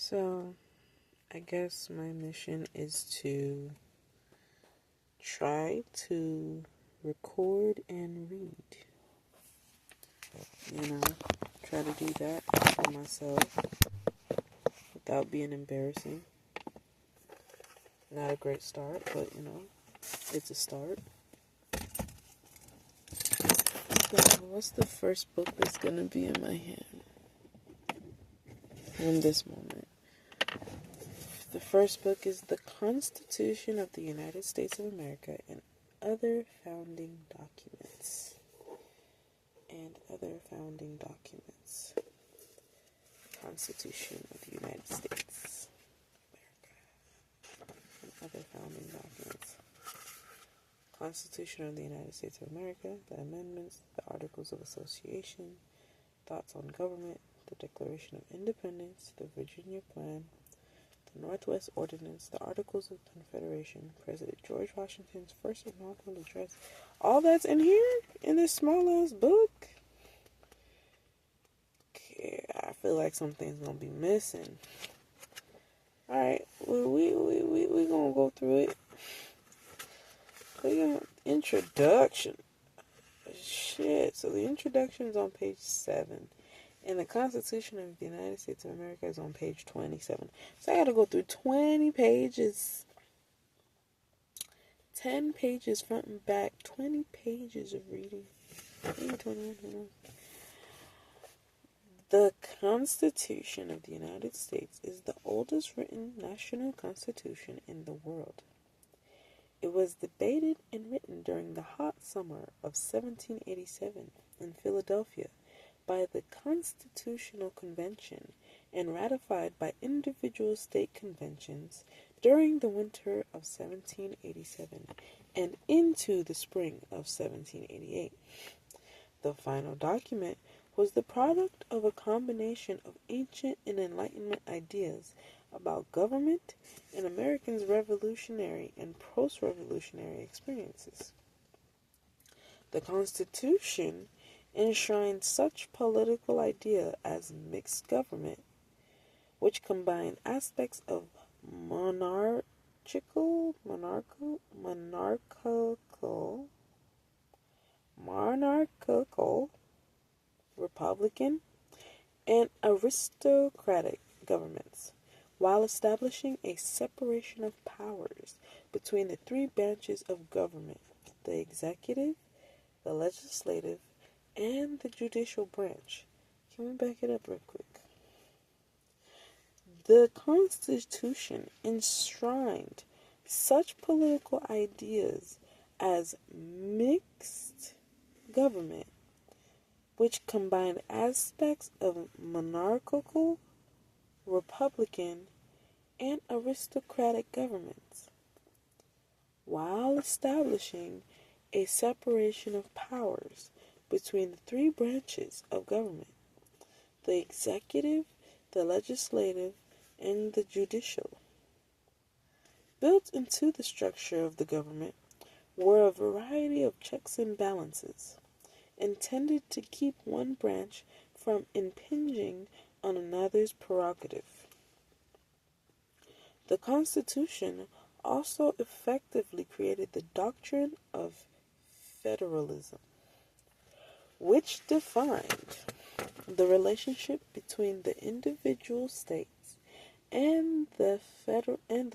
So, I guess my mission is to try to record and read. Try to do that for myself without being embarrassing. Not a great start, but it's a start. So, what's the first book that's going to be in my hand in this moment? The first book is The Constitution of the United States of America and Other Founding Documents. Constitution of the United States of America and other founding documents. Constitution of the United States of America, the amendments, the Articles of Association, thoughts on government, the Declaration of Independence, the Virginia Plan, the Northwest Ordinance, the Articles of Confederation, President George Washington's first inaugural address. All that's in here in this small ass book. Okay, I feel like something's gonna be missing. All right, we gonna go through it. Click on introduction. Shit. So the introduction is on page 7. And the Constitution of the United States of America is on page 27. So I got to go through 20 pages. 10 pages front and back. 20 pages of reading. Maybe 21. The Constitution of the United States is the oldest written national constitution in the world. It was debated and written during the hot summer of 1787 in Philadelphia by the Constitutional Convention and ratified by individual state conventions during the winter of 1787 and into the spring of 1788. The final document was the product of a combination of ancient and Enlightenment ideas about government and Americans' revolutionary and post-revolutionary experiences. The Constitution enshrined such political idea as mixed government, which combined aspects of monarchical, republican, and aristocratic governments, while establishing a separation of powers between the three branches of government, the executive, the legislative, and the judicial branch. Can we back it up real quick? The Constitution enshrined such political ideas as mixed government, which combined aspects of monarchical, republican, and aristocratic governments, while establishing a separation of powers between the three branches of government, the executive, the legislative, and the judicial. Built into the structure of the government were a variety of checks and balances, intended to keep one branch from impinging on another's prerogative. The Constitution also effectively created the doctrine of federalism, which defined the relationship between the individual states and the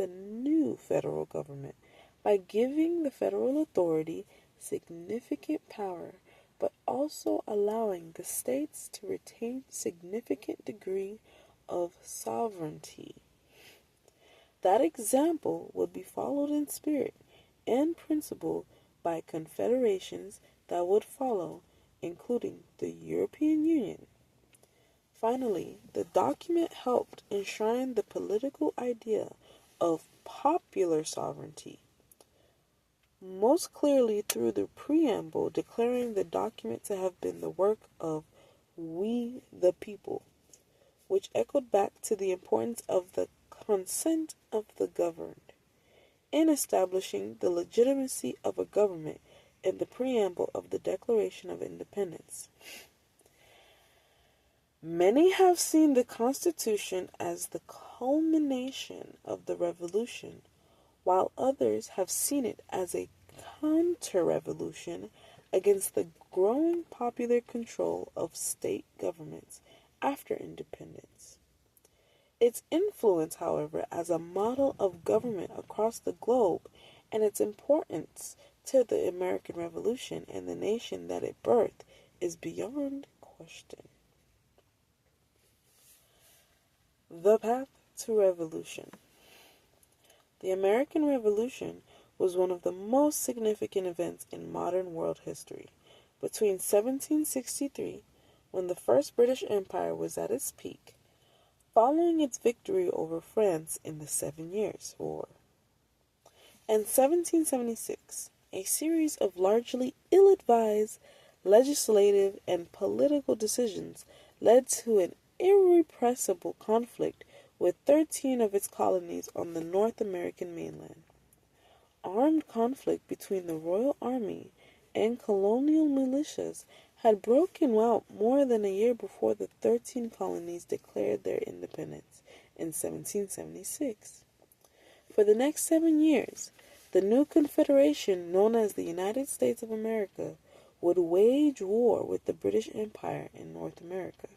new federal government by giving the federal authority significant power, but also allowing the states to retain significant degree of sovereignty. That example would be followed in spirit and principle by confederations that would follow, including the European Union. Finally, the document helped enshrine the political idea of popular sovereignty, most clearly through the preamble declaring the document to have been the work of "we the people," which echoed back to the importance of the consent of the governed in establishing the legitimacy of a government in the preamble of the Declaration of Independence. Many have seen the Constitution as the culmination of the revolution, while others have seen it as a counter-revolution against the growing popular control of state governments after independence. Its influence, however, as a model of government across the globe and its importance to the American Revolution and the nation that it birthed is beyond question. The path to revolution. The American Revolution was one of the most significant events in modern world history. Between 1763, when the First British Empire was at its peak, following its victory over France in the 7 Years' War, and 1776, a series of largely ill-advised legislative and political decisions led to an irrepressible conflict with 13 of its colonies on the North American mainland. Armed conflict between the Royal Army and colonial militias had broken out more than a year before the 13 colonies declared their independence in 1776. For the next 7 years, the new confederation known as the United States of America would wage war with the British Empire in North America.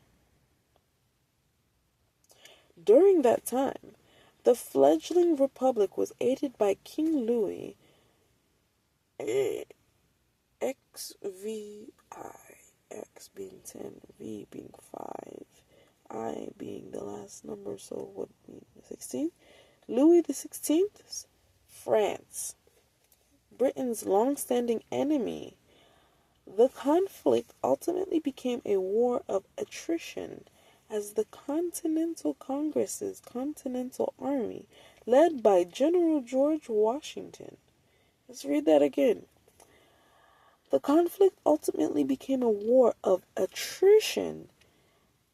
During that time, the fledgling republic was aided by King Louis XVI, X being 10, V being 5, I being the last number, so what would be 16? Louis XVI, France, Britain's long-standing enemy. The conflict ultimately became a war of attrition as the Continental Congress's Continental Army, led by General George Washington. Let's read that again. The conflict ultimately became a war of attrition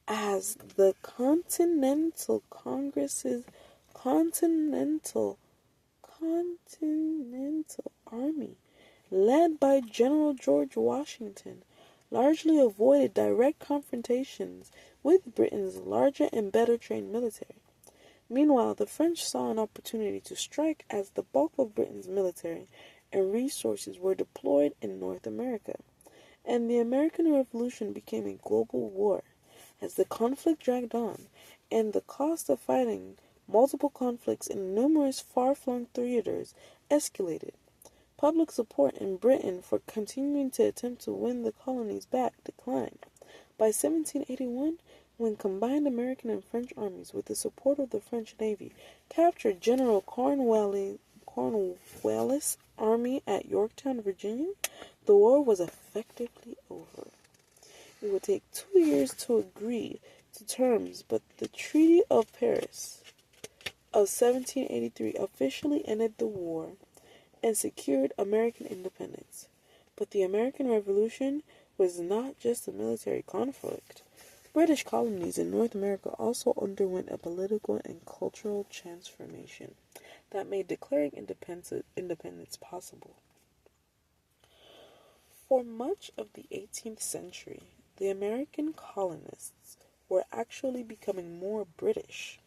as the Continental Congress's Continental Army, led by General George Washington, largely avoided direct confrontations with Britain's larger and better trained military. Meanwhile, the French saw an opportunity to strike as the bulk of Britain's military and resources were deployed in North America, and the American Revolution became a global war. As the conflict dragged on, and the cost of fighting multiple conflicts in numerous far-flung theaters escalated, public support in Britain for continuing to attempt to win the colonies back declined. By 1781, when combined American and French armies, with the support of the French Navy, captured General Cornwallis' army at Yorktown, Virginia, the war was effectively over. It would take 2 years to agree to terms, but the Treaty of Paris of 1783 officially ended the war and secured American independence. But the American Revolution was not just a military conflict. British colonies in North America also underwent a political and cultural transformation that made declaring independence possible. For much of the 18th century, the American colonists were actually becoming more British.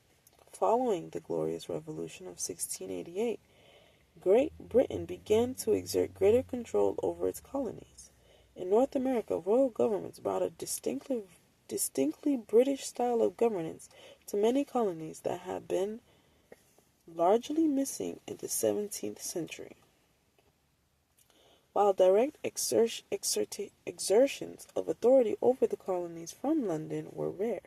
Following the Glorious Revolution of 1688, Great Britain began to exert greater control over its colonies. In North America, royal governments brought a distinctly British style of governance to many colonies that had been largely missing in the 17th century. While direct exertions of authority over the colonies from London were rare,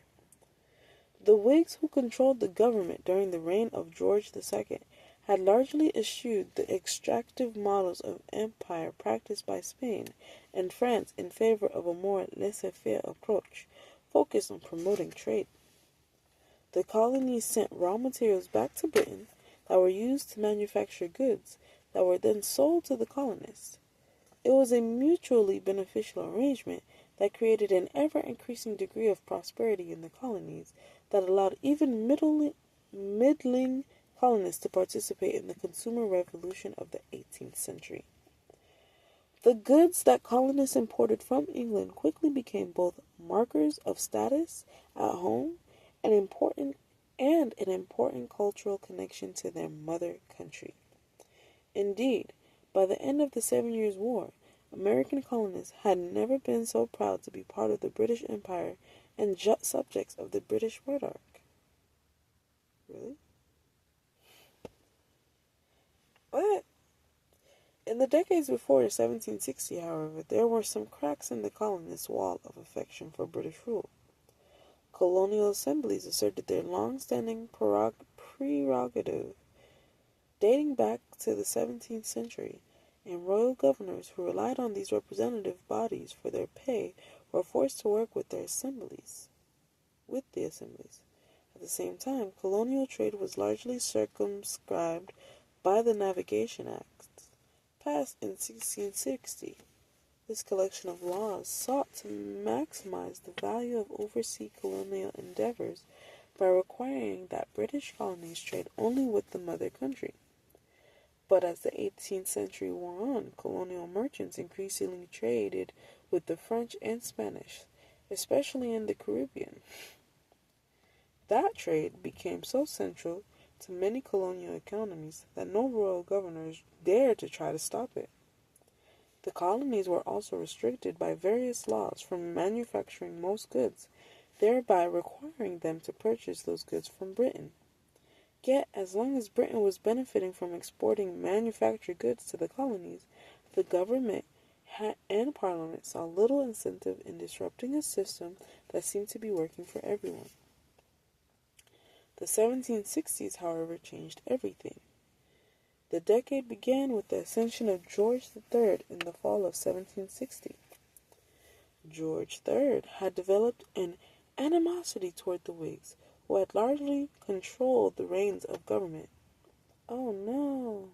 the Whigs who controlled the government during the reign of George II had largely eschewed the extractive models of empire practiced by Spain and France in favor of a more laissez-faire approach, focused on promoting trade. The colonies sent raw materials back to Britain that were used to manufacture goods that were then sold to the colonists. It was a mutually beneficial arrangement that created an ever-increasing degree of prosperity in the colonies that allowed even middling colonists to participate in the consumer revolution of the 18th century. The goods that colonists imported from England quickly became both markers of status at home and important and an important cultural connection to their mother country. Indeed, by the end of the 7 Years' War, American colonists had never been so proud to be part of the British Empire and subjects of the British monarch. Really? But in the decades before 1760, however, there were some cracks in the colonists' wall of affection for British rule. Colonial assemblies asserted their long-standing prerogative dating back to the 17th century, and royal governors who relied on these representative bodies for their pay were forced to work with the assemblies. At the same time, colonial trade was largely circumscribed by the Navigation Act, passed in 1660. This collection of laws sought to maximize the value of overseas colonial endeavors by requiring that British colonies trade only with the mother country. But as the 18th century wore on, colonial merchants increasingly traded with the French and Spanish, especially in the Caribbean. That trade became so central to many colonial economies that no royal governors dared to try to stop it. The colonies were also restricted by various laws from manufacturing most goods, thereby requiring them to purchase those goods from Britain. Yet, as long as Britain was benefiting from exporting manufactured goods to the colonies, the government and Parliament saw little incentive in disrupting a system that seemed to be working for everyone. The 1760s, however, changed everything. The decade began with the accession of George III in the fall of 1760. George III had developed an animosity toward the Whigs, who had largely controlled the reins of government. Oh no.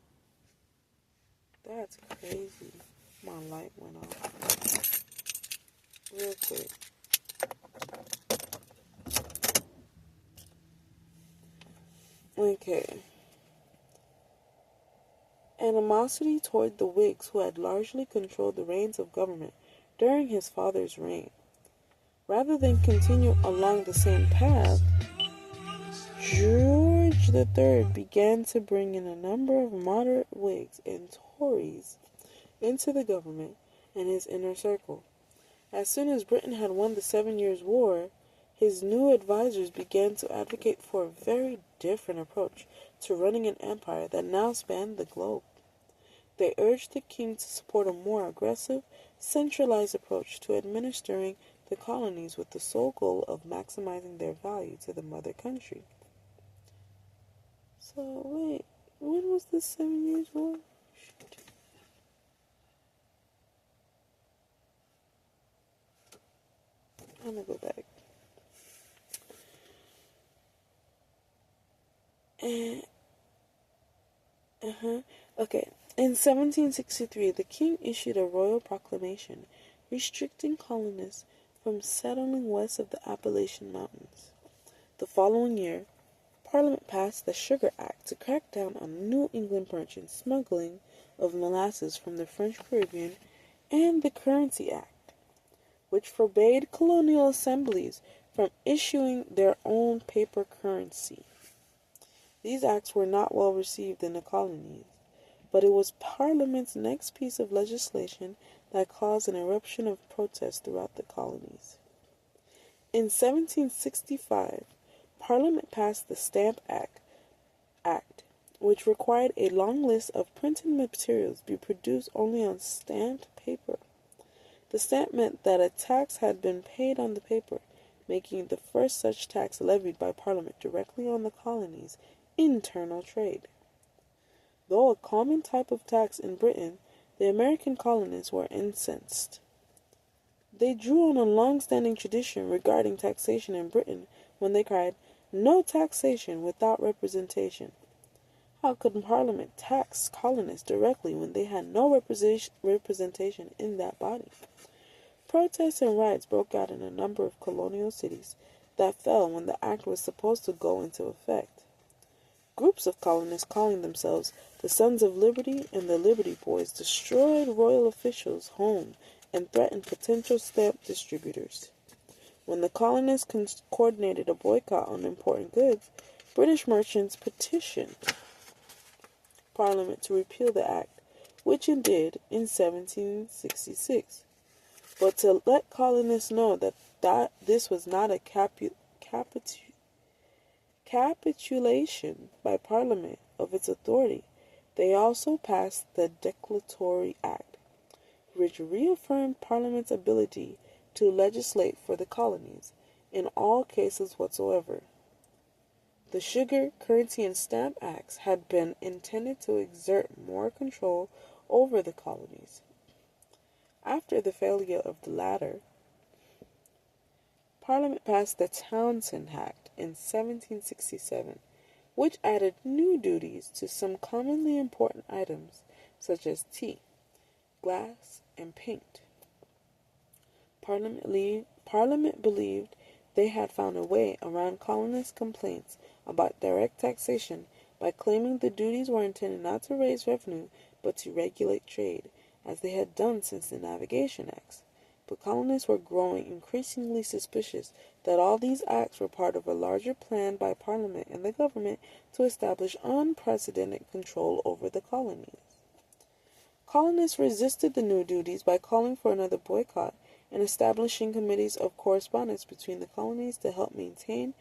That's crazy. My light went off. Real quick. Okay. Animosity toward the Whigs, who had largely controlled the reins of government during his father's reign. Rather than continue along the same path, George III began to bring in a number of moderate Whigs and Tories into the government and his inner circle. As soon as Britain had won the 7 Years' War, his new advisors began to advocate for a very different approach to running an empire that now spanned the globe. They urged the king to support a more aggressive, centralized approach to administering the colonies with the sole goal of maximizing their value to the mother country. So, wait, when was the 7 Years' War? I'm gonna go back. Okay. In 1763, the king issued a royal proclamation restricting colonists from settling west of the Appalachian Mountains. The following year, Parliament passed the Sugar Act to crack down on New England merchants' smuggling of molasses from the French Caribbean, and the Currency Act, which forbade colonial assemblies from issuing their own paper currency. These acts were not well received in the colonies, but it was Parliament's next piece of legislation that caused an eruption of protest throughout the colonies. In 1765, Parliament passed the Stamp Act, which required a long list of printed materials be produced only on stamped paper. The stamp meant that a tax had been paid on the paper, making it the first such tax levied by Parliament directly on the colonies' internal trade. Though a common type of tax in Britain, the American colonists were incensed. They drew on a long-standing tradition regarding taxation in Britain when they cried, "No taxation without representation." How could Parliament tax colonists directly when they had no representation in that body? Protests and riots broke out in a number of colonial cities that fell when the act was supposed to go into effect. Groups of colonists calling themselves the Sons of Liberty and the Liberty Boys destroyed royal officials' homes and threatened potential stamp distributors. When the colonists coordinated a boycott on important goods, British merchants petitioned Parliament to repeal the act, which it did in 1766. But to let colonists know that this was not a capitulation by Parliament of its authority, they also passed the Declaratory Act, which reaffirmed Parliament's ability to legislate for the colonies in all cases whatsoever. The Sugar, Currency, and Stamp Acts had been intended to exert more control over the colonies. After the failure of the latter, Parliament passed the Townshend Act in 1767, which added new duties to some commonly important items such as tea, glass, and paint. Parliament believed they had found a way around colonist complaints about direct taxation by claiming the duties were intended not to raise revenue but to regulate trade, as they had done since the Navigation Acts. But colonists were growing increasingly suspicious that all these acts were part of a larger plan by Parliament and the government to establish unprecedented control over the colonies. Colonists resisted the new duties by calling for another boycott and establishing committees of correspondence between the colonies to help maintain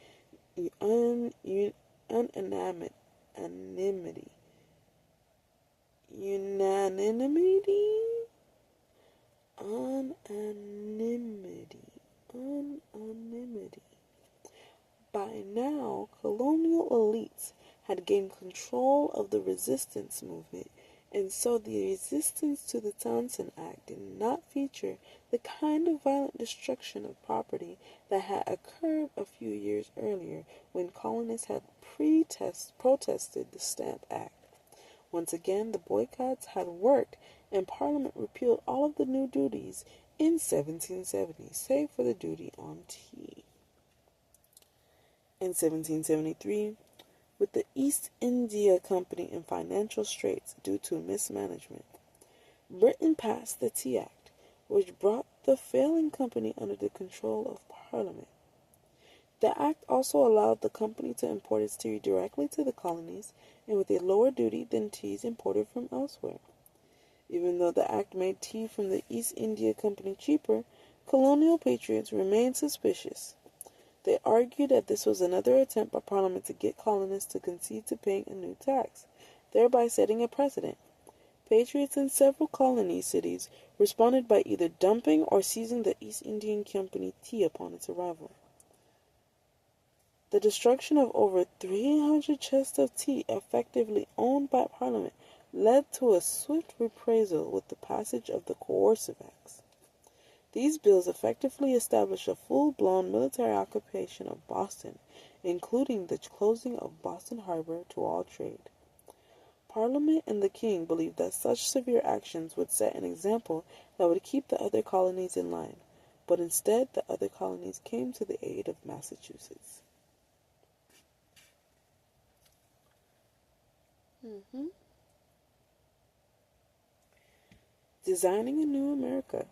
unanimity. By now, colonial elites had gained control of the resistance movement, and so the resistance to the Townshend Act did not feature the kind of violent destruction of property that had occurred a few years earlier when colonists had protested the Stamp Act. Once again, the boycotts had worked, and Parliament repealed all of the new duties in 1770, save for the duty on tea. In 1773, with the East India Company in financial straits due to mismanagement, Britain passed the Tea Act, which brought the failing company under the control of Parliament. The act also allowed the company to import its tea directly to the colonies and with a lower duty than teas imported from elsewhere. Even though the act made tea from the East India Company cheaper, colonial patriots remained suspicious. They argued that this was another attempt by Parliament to get colonists to concede to paying a new tax, thereby setting a precedent. Patriots in several colony cities responded by either dumping or seizing the East Indian Company tea upon its arrival. The destruction of over 300 chests of tea effectively owned by Parliament led to a swift reprisal with the passage of the Coercive Acts. These bills effectively established a full-blown military occupation of Boston, including the closing of Boston Harbor to all trade. Parliament and the King believed that such severe actions would set an example that would keep the other colonies in line, but instead the other colonies came to the aid of Massachusetts. Designing a New America.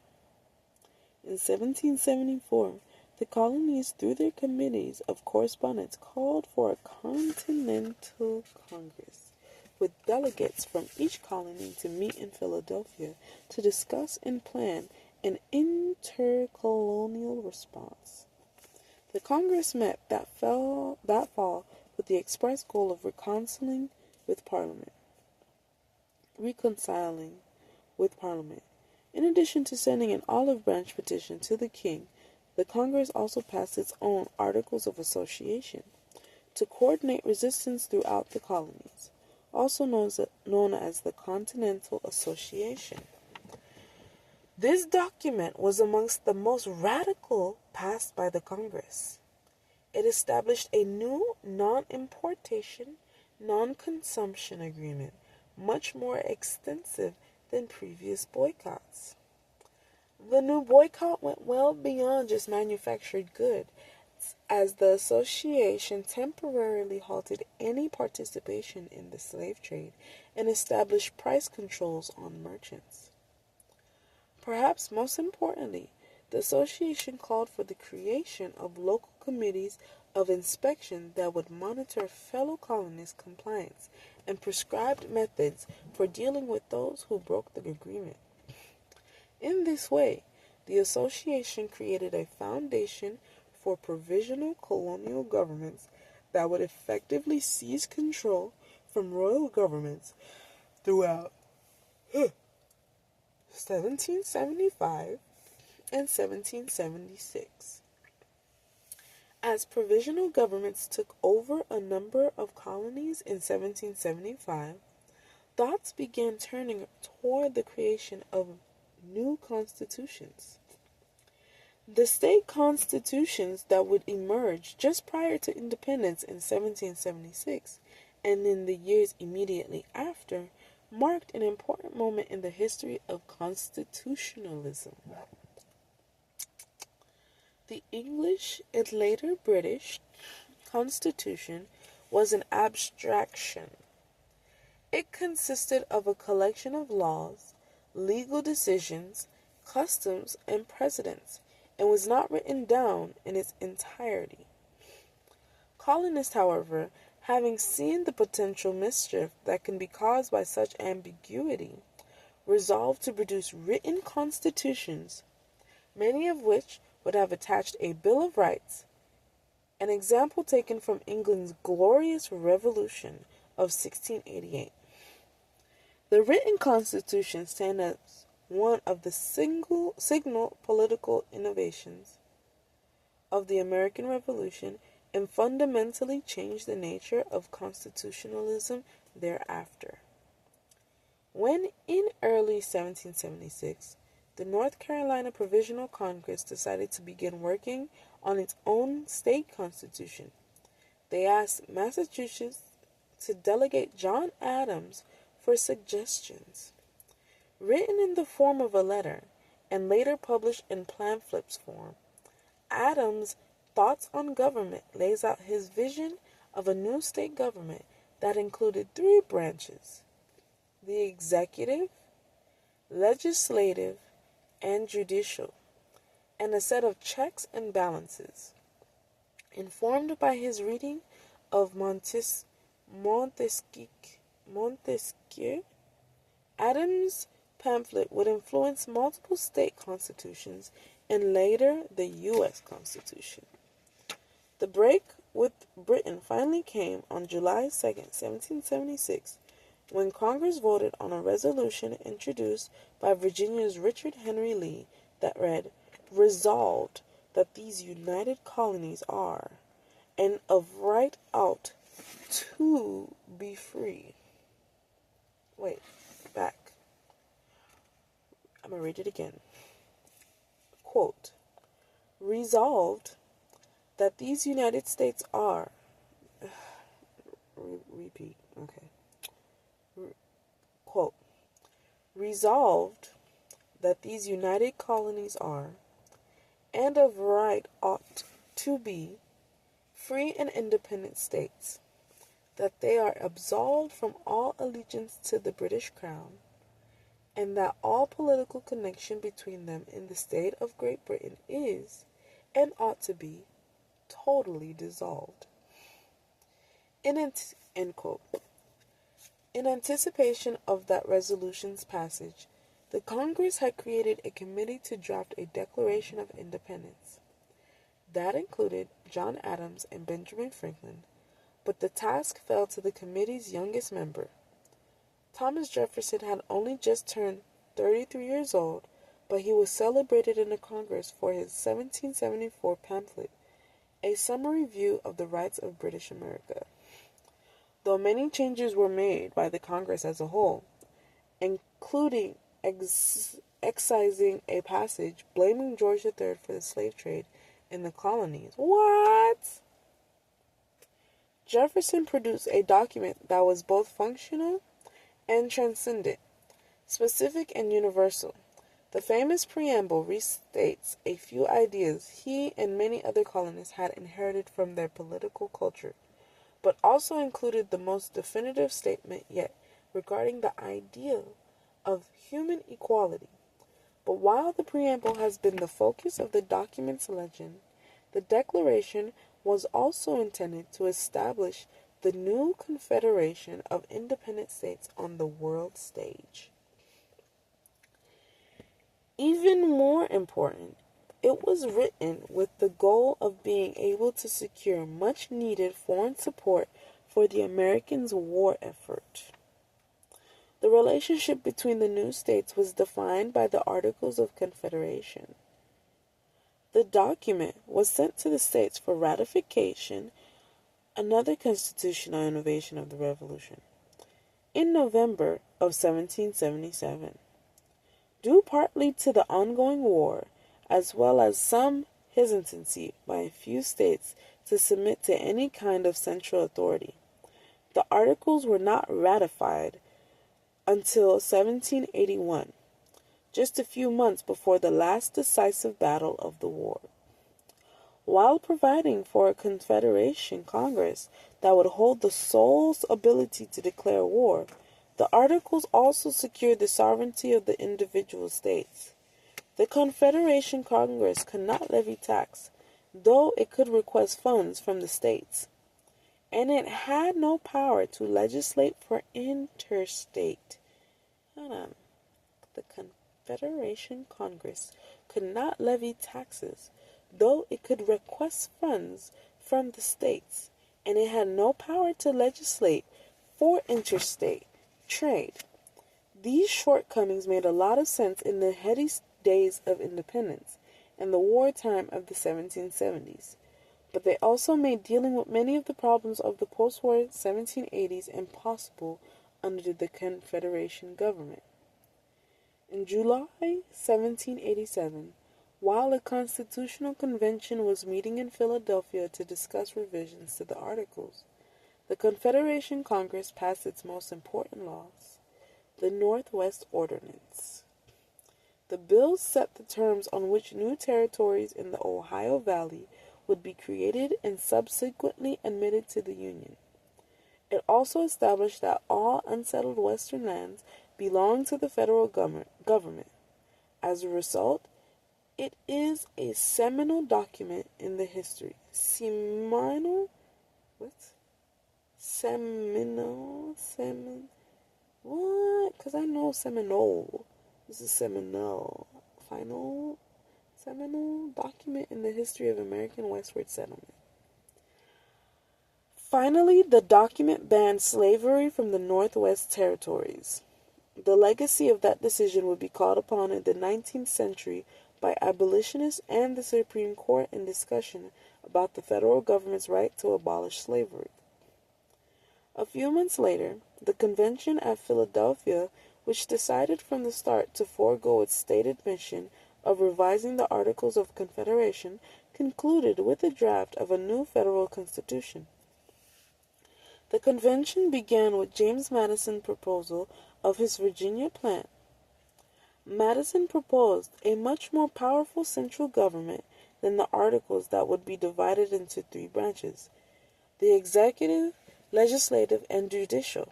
In 1774, the colonies, through their committees of correspondence, called for a Continental Congress, with delegates from each colony to meet in Philadelphia to discuss and plan an intercolonial response. The Congress met that fall with the express goal of reconciling with Parliament. In addition to sending an olive branch petition to the King, the Congress also passed its own Articles of Association to coordinate resistance throughout the colonies, also known as the Continental Association. This document was amongst the most radical passed by the Congress. It established a new non-importation, non-consumption agreement, much more extensive than previous boycotts. The new boycott went well beyond just manufactured goods, as the association temporarily halted any participation in the slave trade and established price controls on merchants. Perhaps most importantly, The association called for the creation of local committees of inspection that would monitor fellow colonists' compliance and prescribed methods for dealing with those who broke the agreement. In this way, the association created a foundation for provisional colonial governments that would effectively seize control from royal governments throughout 1775 and 1776. As provisional governments took over a number of colonies in 1775, thoughts began turning toward the creation of new constitutions. The state constitutions that would emerge just prior to independence in 1776 and in the years immediately after marked an important moment in the history of constitutionalism. The English and later British Constitution was an abstraction. It consisted of a collection of laws, legal decisions, customs, and precedents, and was not written down in its entirety. Colonists, however, having seen the potential mischief that can be caused by such ambiguity, resolved to produce written constitutions, many of which would have attached a Bill of Rights, an example taken from England's glorious Revolution of 1688. The written constitution stands as one of the signal political innovations of the American Revolution and fundamentally changed the nature of constitutionalism thereafter. When in early 1776, the North Carolina Provisional Congress decided to begin working on its own state constitution, they asked Massachusetts to delegate John Adams for suggestions. Written in the form of a letter and later published in pamphlets form, Adams' Thoughts on Government lays out his vision of a new state government that included three branches: the executive, legislative, and judicial, and a set of checks and balances. Informed by his reading of Montesquieu, Adams' pamphlet would influence multiple state constitutions and later the U.S. Constitution. The break with Britain finally came on July 2, 1776, when Congress voted on a resolution introduced by Virginia's Richard Henry Lee that read, "Resolved that these united colonies are, and of right out, to be free." Wait, back. I'm going to read it again. Quote, "Resolved that these United States are," repeat, okay. Quote, "Resolved that these united colonies are, and of right ought to be, free and independent states, that they are absolved from all allegiance to the British Crown, and that all political connection between them and the state of Great Britain is, and ought to be, totally dissolved." End quote. In anticipation of that resolution's passage, the Congress had created a committee to draft a Declaration of Independence. That included John Adams and Benjamin Franklin, but the task fell to the committee's youngest member. Thomas Jefferson had only just turned 33 years old, but he was celebrated in the Congress for his 1774 pamphlet, A Summary View of the Rights of British America. Though many changes were made by the Congress as a whole, including excising a passage blaming George III for the slave trade in the colonies. What? Jefferson produced a document that was both functional and transcendent, specific and universal. The famous preamble restates a few ideas he and many other colonists had inherited from their political culture, but also included the most definitive statement yet regarding the ideal of human equality. But while the preamble has been the focus of the document's legend, the Declaration was also intended to establish the new Confederation of Independent States on the world stage. Even more important, it was written with the goal of being able to secure much needed foreign support for the Americans' war effort. The relationship between the new states was defined by the Articles of Confederation. The document was sent to the states for ratification, another constitutional innovation of the Revolution, in November of 1777. Due partly to the ongoing war, as well as some hesitancy by a few states to submit to any kind of central authority, the Articles were not ratified until 1781, just a few months before the last decisive battle of the war. While providing for a Confederation Congress that would hold the sole ability to declare war, the Articles also secured the sovereignty of the individual states. The Confederation Congress could not levy tax, though it could request funds from the states, and it had no power to legislate for interstate. The Confederation Congress could not levy taxes, though it could request funds from the states, and it had no power to legislate for interstate trade. These shortcomings made a lot of sense in the heady days of independence and the wartime of the 1770s, but they also made dealing with many of the problems of the post-war 1780s impossible under the Confederation government. In July 1787, while a constitutional convention was meeting in Philadelphia to discuss revisions to the Articles, the Confederation Congress passed its most important laws, the Northwest Ordinance. The bill set the terms on which new territories in the Ohio Valley would be created and subsequently admitted to the Union. It also established that all unsettled western lands belonged to the federal government. As a result, it is a seminal document in the history. Seminal? What? What? Because I know Seminole. This is Seminole. Seminole document in the history of American westward settlement. Finally, the document banned slavery from the Northwest Territories. The legacy of that decision would be called upon in the 19th century by abolitionists and the Supreme Court in discussion about the federal government's right to abolish slavery. A few months later, the convention at Philadelphia, which decided from the start to forego its stated mission of revising the Articles of Confederation, concluded with a draft of a new federal constitution. The convention began with James Madison's proposal of his Virginia plan. Madison proposed a much more powerful central government than the Articles that would be divided into three branches: the executive, legislative, and judicial.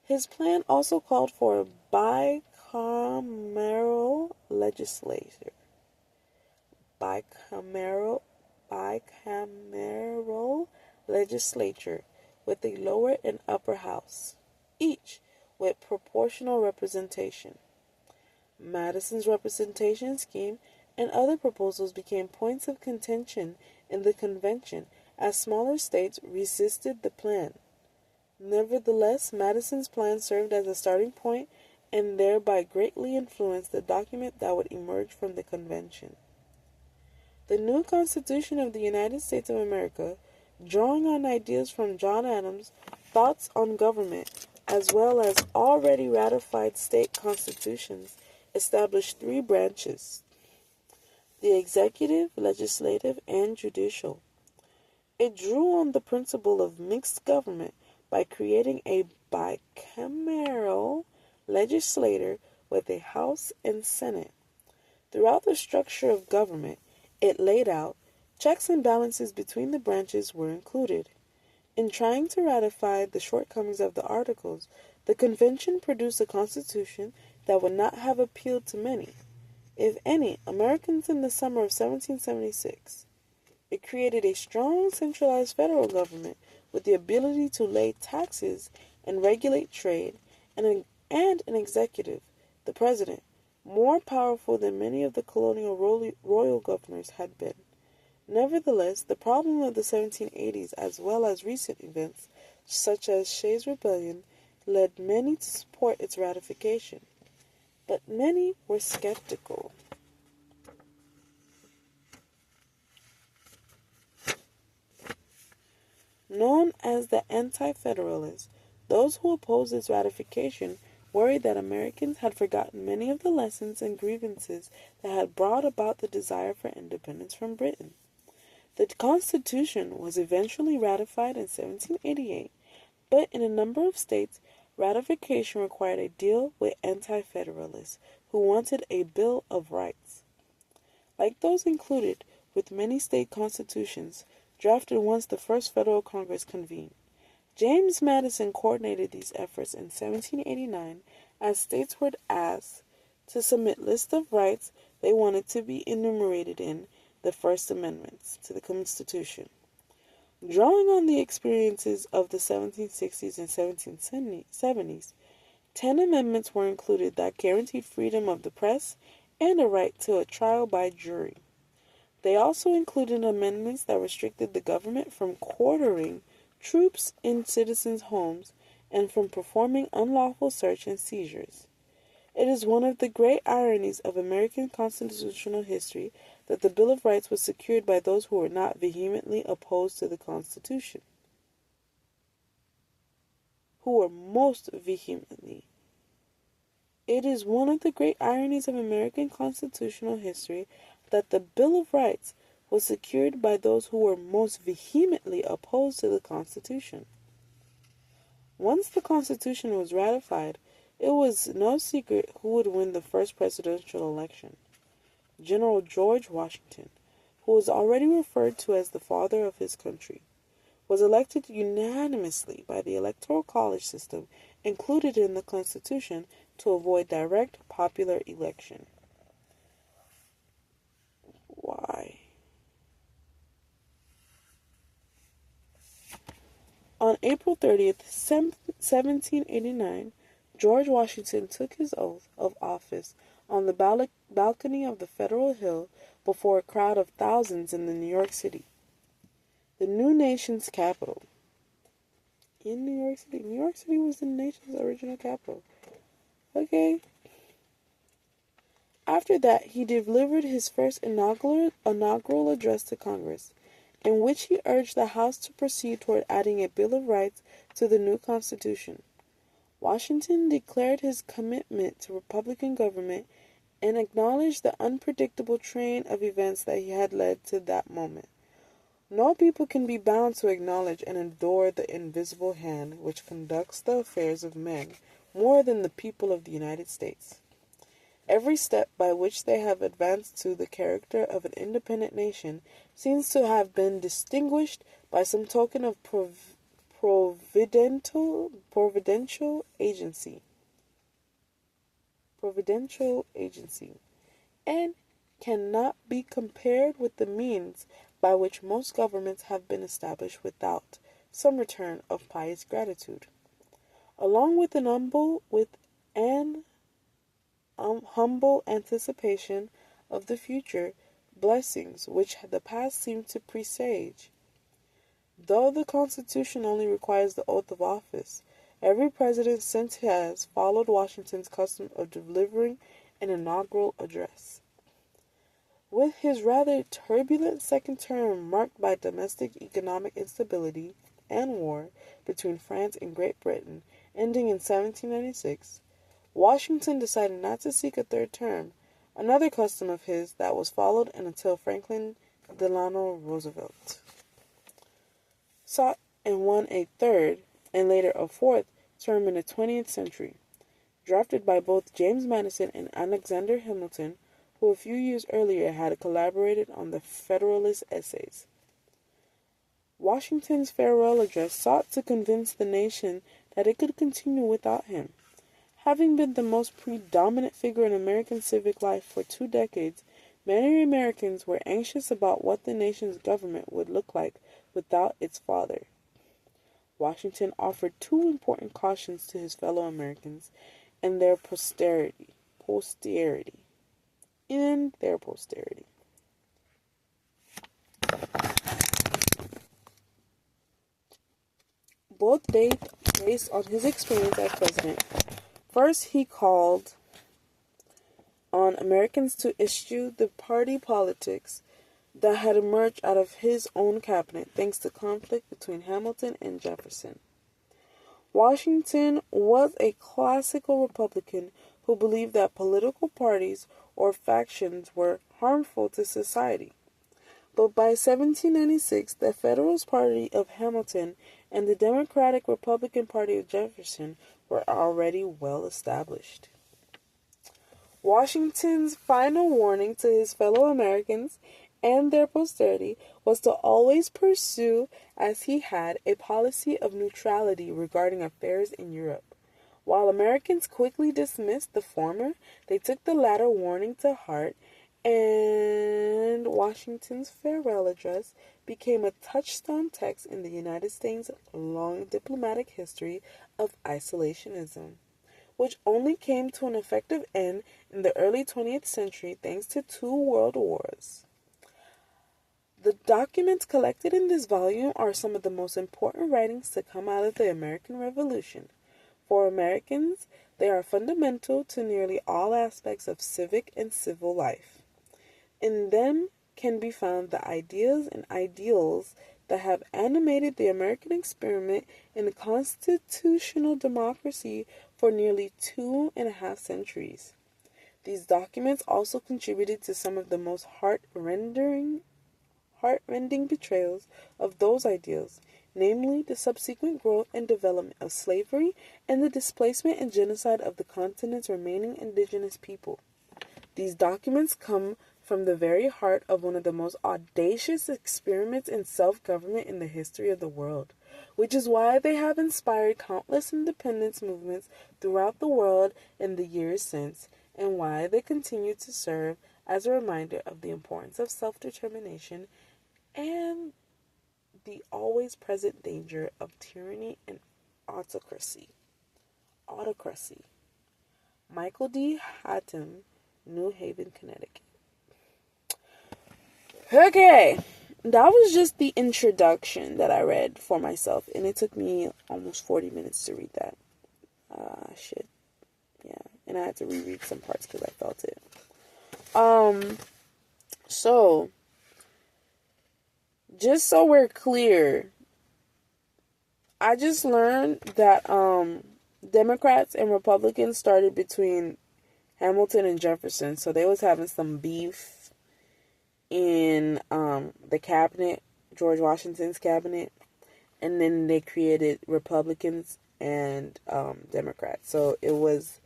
His plan also called for a bicameral legislature. Bicameral legislature with a lower and upper house, each with proportional representation. Madison's representation scheme and other proposals became points of contention in the convention as smaller states resisted the plan. Nevertheless, Madison's plan served as a starting point and thereby greatly influenced the document that would emerge from the convention. The new Constitution of the United States of America, drawing on ideas from John Adams' thoughts on government, as well as already ratified state constitutions, established three branches: the executive, legislative, and judicial. It drew on the principle of mixed government by creating a bicameral legislature with a House and Senate. Throughout the structure of government it laid out, checks and balances between the branches were included. In trying to ratify the shortcomings of the Articles, the convention produced a constitution that would not have appealed to many. if any, Americans in the summer of 1776. It created a strong centralized federal government with the ability to lay taxes and regulate trade, and an executive, the president, more powerful than many of the colonial royal governors had been. Nevertheless, the problem of the 1780s, as well as recent events, such as Shays' Rebellion, led many to support its ratification. But many were skeptical. Known as the Anti-Federalists, those who opposed its ratification worried that Americans had forgotten many of the lessons and grievances that had brought about the desire for independence from Britain. The Constitution was eventually ratified in 1788, but in a number of states, ratification required a deal with anti-federalists who wanted a Bill of Rights. Like those included with many state constitutions, drafted once the first federal Congress convened. James Madison coordinated these efforts in 1789 as states were asked to submit lists of rights they wanted to be enumerated in the First Amendments to the Constitution. Drawing on the experiences of the 1760s and 1770s, 10 amendments were included that guaranteed freedom of the press and a right to a trial by jury. They also included amendments that restricted the government from quartering troops in citizens' homes and from performing unlawful search and seizures. It is one of the great ironies of American constitutional history that the Bill of Rights was secured by those who were not vehemently opposed to the Constitution. Who were most vehemently. It is one of the great ironies of American constitutional history that the Bill of Rights was secured by those who were most vehemently opposed to the Constitution. Once the Constitution was ratified, it was no secret who would win the first presidential election. General George Washington, who was already referred to as the father of his country, was elected unanimously by the Electoral College system included in the Constitution to avoid direct popular election. Why? On April 30th, 1789, George Washington took his oath of office on the balcony of the Federal Hill before a crowd of thousands in New York City, the new nation's capital. In New York City. New York City was the nation's original capital. Okay. After that, he delivered his first inaugural address to Congress, in which he urged the House to proceed toward adding a Bill of Rights to the new Constitution. Washington declared his commitment to Republican government and acknowledged the unpredictable train of events that he had led to that moment. No people can be bound to acknowledge and adore the invisible hand which conducts the affairs of men more than the people of the United States. Every step by which they have advanced to the character of an independent nation seems to have been distinguished by some token of providential agency, and cannot be compared with the means by which most governments have been established without some return of pious gratitude. Along with an humble anticipation of the future blessings which the past seemed to presage. Though the Constitution only requires the oath of office, every president since has followed Washington's custom of delivering an inaugural address. With his rather turbulent second term marked by domestic economic instability and war between France and Great Britain ending in 1796, Washington decided not to seek a third term, another custom of his that was followed until Franklin Delano Roosevelt sought and won a third, and later a fourth, term in the 20th century, drafted by both James Madison and Alexander Hamilton, who a few years earlier had collaborated on the Federalist Essays. Washington's farewell address sought to convince the nation that it could continue without him. Having been the most predominant figure in American civic life for 2 decades, many Americans were anxious about what the nation's government would look like without its father. Washington offered two important cautions to his fellow Americans and their posterity. Both based on his experience as president. First, he called on Americans to eschew the party politics that had emerged out of his own cabinet thanks to conflict between Hamilton and Jefferson. Washington was a classical Republican who believed that political parties or factions were harmful to society. But by 1796, the Federalist Party of Hamilton and the Democratic Republican Party of Jefferson were already well established. Washington's final warning to his fellow Americans and their posterity was to always pursue, as he had, a policy of neutrality regarding affairs in Europe. While Americans quickly dismissed the former, they took the latter warning to heart, and Washington's farewell address became a touchstone text in the United States' long diplomatic history of isolationism, which only came to an effective end in the early 20th century thanks to 2 world wars. The documents collected in this volume are some of the most important writings to come out of the American Revolution. For Americans, they are fundamental to nearly all aspects of civic and civil life. In them can be found the ideas and ideals that have animated the American experiment in constitutional democracy for nearly 2.5 centuries. These documents also contributed to some of the most heart-rending betrayals of those ideals, namely the subsequent growth and development of slavery and the displacement and genocide of the continent's remaining indigenous people. These documents come from the very heart of one of the most audacious experiments in self-government in the history of the world, which is why they have inspired countless independence movements throughout the world in the years since, and why they continue to serve as a reminder of the importance of self-determination and the always present danger of tyranny and autocracy. Michael D. Hatton, New Haven, Connecticut. Okay, that was just the introduction that I read for myself, and it took me almost 40 minutes to read that. Yeah, and I had to reread some parts because I felt it. So, just so we're clear, I just learned that, Democrats and Republicans started between Hamilton and Jefferson, so they was having some beef in the cabinet, George Washington's cabinet, and then they created Republicans and Democrats. So it was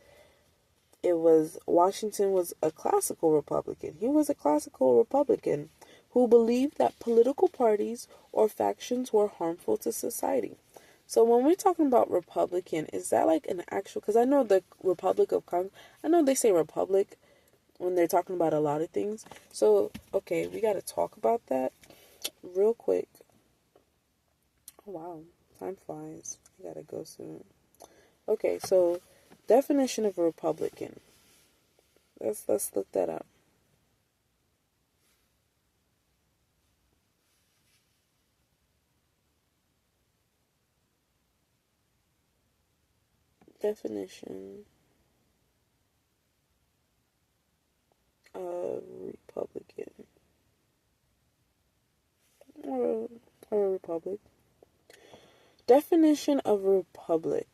Washington was a classical Republican. He was a classical Republican who believed that political parties or factions were harmful to society. So when we're talking about Republican, is that like an actual, because I know the Republic of Congo, I know they say Republic when they're talking about a lot of things. So, okay, we got to talk about that real quick. Oh, wow, time flies. I got to go soon. Okay, so definition of a Republican. Let's look that up. Definition of Republican or a republic. Definition of republic.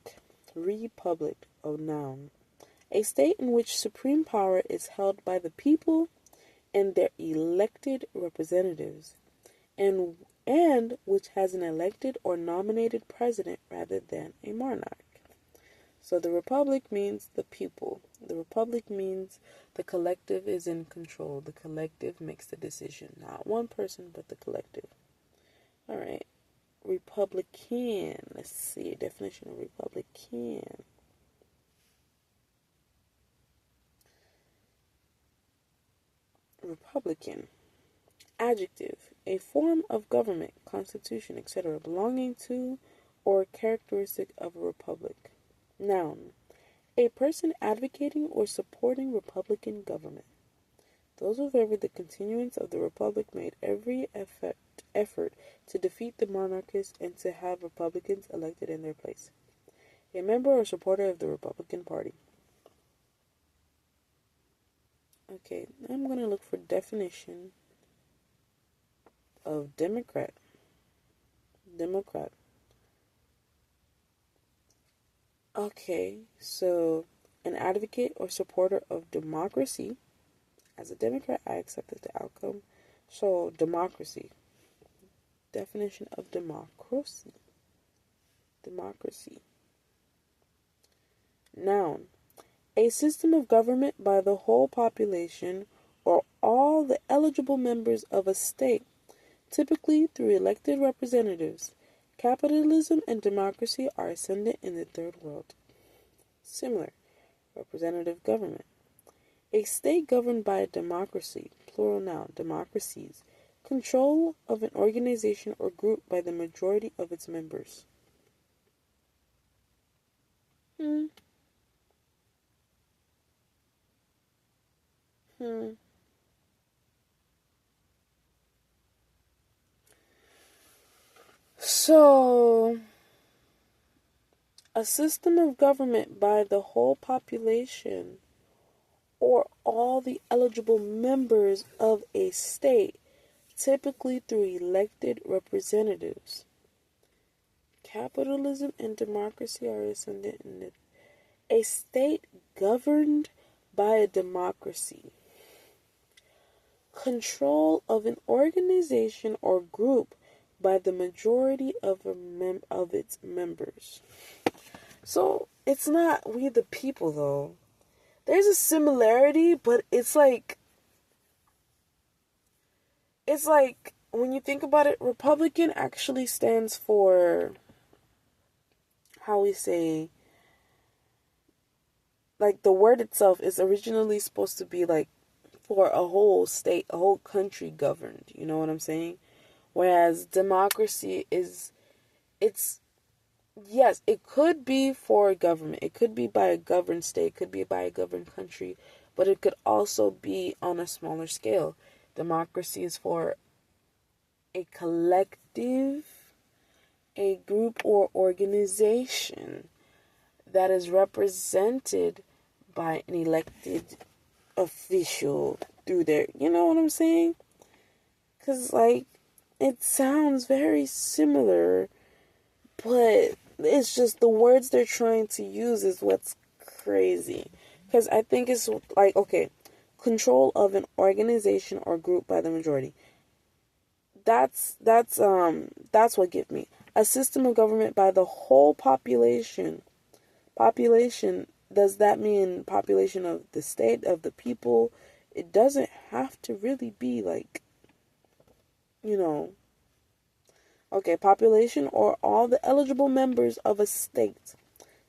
Republic, noun. A state in which supreme power is held by the people and their elected representatives, and which has an elected or nominated president rather than a monarch. So the republic means the people. The republic means the collective is in control. The collective makes the decision. Not one person, but the collective. All right. Republican. Let's see. Definition of Republican. Republican. Adjective. A form of government, constitution, etc. belonging to or characteristic of a republic. Noun. A person advocating or supporting Republican government. Those who favor the continuance of the Republic made every effort to defeat the monarchists and to have Republicans elected in their place. A member or supporter of the Republican Party. Okay, I'm going to look for definition of Democrat. Democrat. Okay, so an advocate or supporter of democracy. As a Democrat, I accepted the outcome. So, democracy. Definition of democracy. Democracy. Noun. A system of government by the whole population or all the eligible members of a state, typically through elected representatives. Capitalism and democracy are ascendant in the third world. Similar. Representative government. A state governed by a democracy, plural noun, democracies. Control of an organization or group by the majority of its members. Hmm. So, a system of government by the whole population or all the eligible members of a state, typically through elected representatives. Capitalism and democracy are ascendant in it. A state governed by a democracy. Control of an organization or group by the majority of its members. So it's not we the people though. There's a similarity, but it's like when you think about it, Republican actually stands for how we say, like the word itself is originally supposed to be like for a whole state, a whole country governed, you know what I'm saying? Whereas democracy it's, yes, it could be for a government, it could be by a governed state, it could be by a governed country, but it could also be on a smaller scale. Democracy is for a collective, a group or organization that is represented by an elected official through their, you know what I'm saying? Because, like, it sounds very similar, but it's just the words they're trying to use is what's crazy. Because I think it's like, okay, control of an organization or group by the majority. That's what gives me a system of government by the whole population. Population, does that mean population of the state, of the people? It doesn't have to really be like, you know, okay, population or all the eligible members of a state,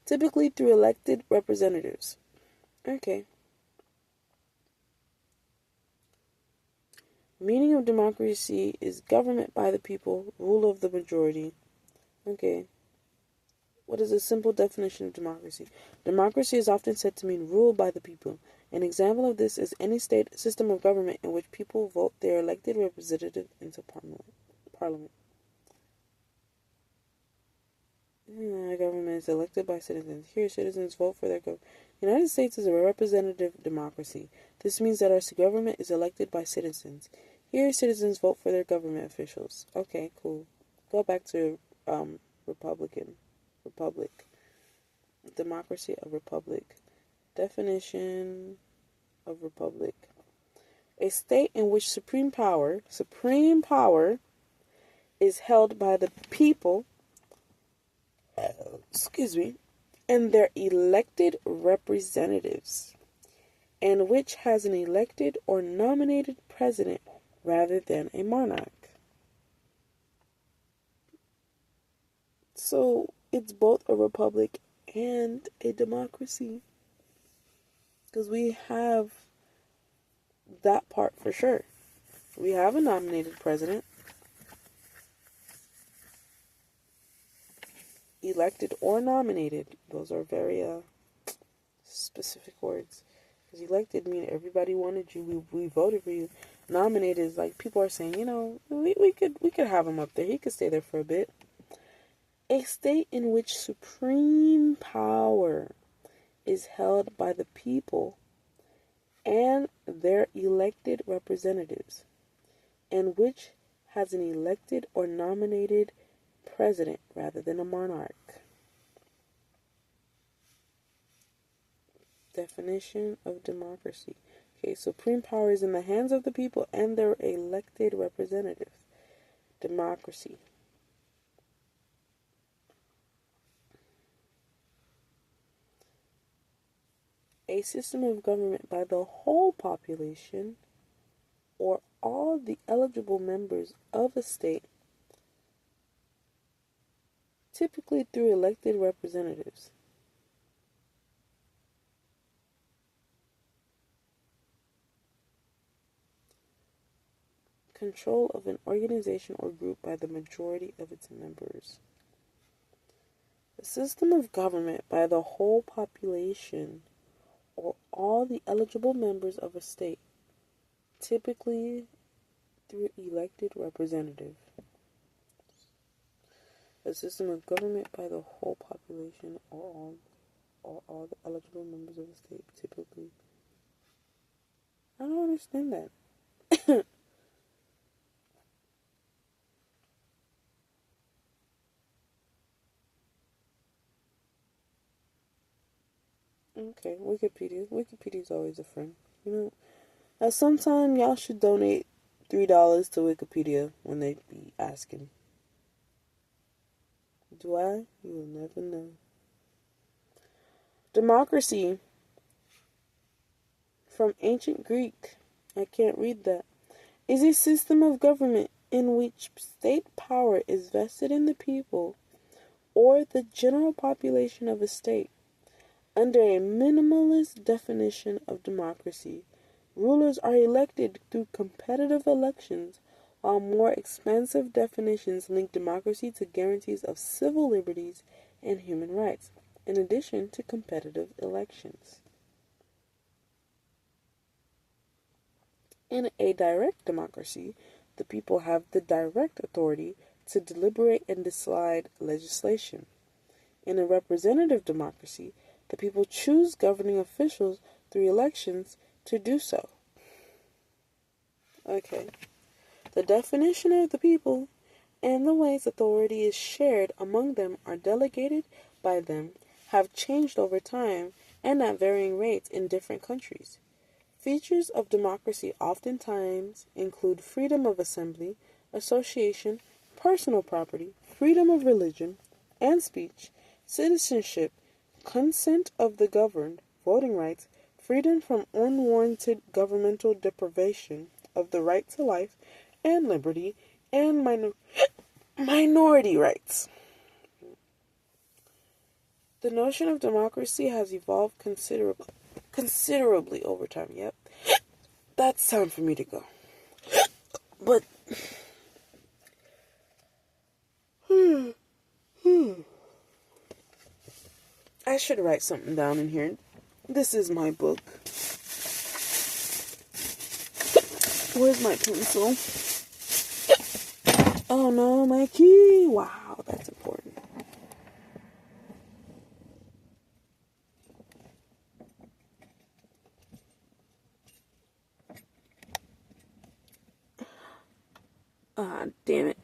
typically through elected representatives. Okay. Meaning of democracy is government by the people, rule of the majority. Okay. What is a simple definition of democracy? Democracy is often said to mean rule by the people. An example of this is any state system of government in which people vote their elected representative into parliament. Government is elected by citizens. Here, citizens vote for their government. The United States is a representative democracy. This means that our government is elected by citizens. Here, citizens vote for their government officials. Okay, cool. Go back to Republic. Democracy of republic. Definition of republic. A state in which supreme power is held by the people, and their elected representatives, and which has an elected or nominated president rather than a monarch. So it's both a republic and a democracy, because we have that part for sure. We have a nominated president, elected or nominated. Those are very specific words. Because elected means everybody wanted you. We voted for you. Nominated is like people are saying, we could have him up there. He could stay there for a bit. A state in which supreme power is held by the people and their elected representatives, and which has an elected or nominated president rather than a monarch. Definition of democracy. Okay, supreme power is in the hands of the people and their elected representatives. Democracy. A system of government by the whole population or all the eligible members of a state, typically through elected representatives. Control of an organization or group by the majority of its members. A system of government by the whole population or all the eligible members of a state, typically through elected representative. A system of government by the whole population or all the eligible members of a state, typically. I don't understand that. Okay, Wikipedia. Wikipedia's always a friend. Now sometime y'all should donate $3 to Wikipedia when they be asking. Do I? You will never know. Democracy. From ancient Greek. I can't read that. Is a system of government in which state power is vested in the people or the general population of a state. Under a minimalist definition of democracy, rulers are elected through competitive elections, while more expansive definitions link democracy to guarantees of civil liberties and human rights, in addition to competitive elections. In a direct democracy, the people have the direct authority to deliberate and decide legislation. In a representative democracy, the people choose governing officials through elections to do so. Okay. The definition of the people and the ways authority is shared among them are delegated by them have changed over time and at varying rates in different countries. Features of democracy oftentimes include freedom of assembly, association, personal property, freedom of religion and speech, citizenship, consent of the governed, voting rights, freedom from unwarranted governmental deprivation of the right to life and liberty, and minority rights. The notion of democracy has evolved considerably over time. Yep, that's time for me to go. But I should write something down in here. This is my book. Where's my pencil? Oh no, my key. Wow, that's important. Ah, damn it.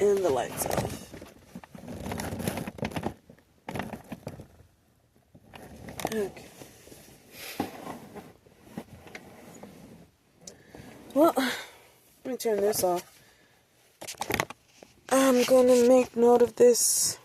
And the lights off. Okay. Well, let me turn this off. I'm gonna make note of this